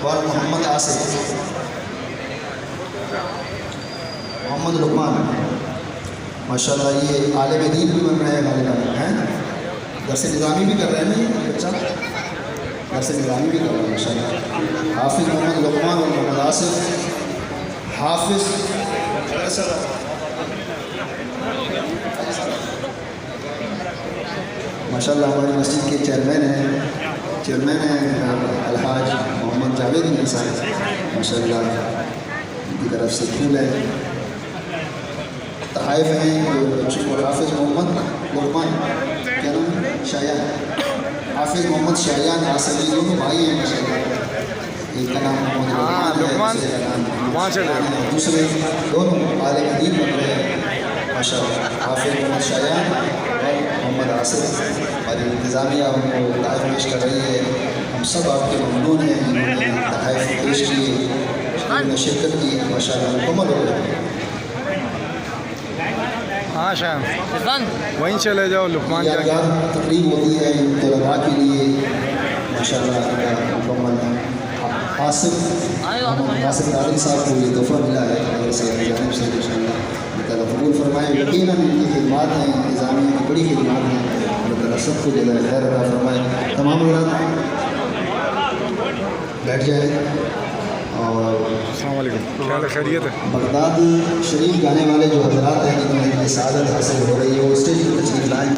اور محمد آصف، محمد لقمان، ماشاءاللہ یہ عالم دین بھی بن رہے ہیں غالباً، ہیں درس نظامی بھی کر رہے ہیں نا یہ بچہ، درس نظامی بھی کر رہے ہیں ماشاءاللہ۔ حافظ محمد لقمان اور محمد آصف حافظ ماشاءاللہ ہماری مسجد کے چیئرمین ہیں الحاج محمد جاوید میاں صاحب، ماشاءاللہ ان کی طرف سے پھول ہے، تحائف ہیں جو بچوں کو حافظ محمد لقمان کیا نام ہے شایان، حافظ محمد شایان آصفی دونوں بھائی ہیں ماشاءاللہ، ایک کا نام محمد لقمان ہے دوسرے کا نام دوسرے دونوں عالم دین بن رہے ہیں ماشاءاللہ، حافظ محمد شایان اور محمد آصف، اور انتظامیہ ان کو تحائف پیش کر رہی ہے۔ ہم سب آپ کے ممنون ہیں، انہوں نے تحائف پیش کیے، انہوں نے شرکت کی، ماشاءاللہ مکمل ہو گئے۔ ہاں شام وہیں چلے جاؤ لقمان یہ یاد تقریب ہوتی ہے ان طلباء کے لیے، ماشاءاللہ مکمل آصف عادل صاحب کو یہ تحفہ ملا ہے اور سے جانب سے ماشاءاللہ اللہ تعالیٰ قبول فرمائے۔ یقیناً ان کی خدمات ہیں، انتظامیہ کی بڑی خدمات ہیں، اللہ تعالیٰ سب کو جزائے خیر عطا فرمائے۔ تمام حضرات بیٹھ جائیں اور السلام علیکم، خیال خیریت ہے؟ بغداد شریف جانے والے جو حضرات ہیں جنہیں سعادت حاصل ہو رہی ہے وہ اسٹیج پر تشریف لائیں۔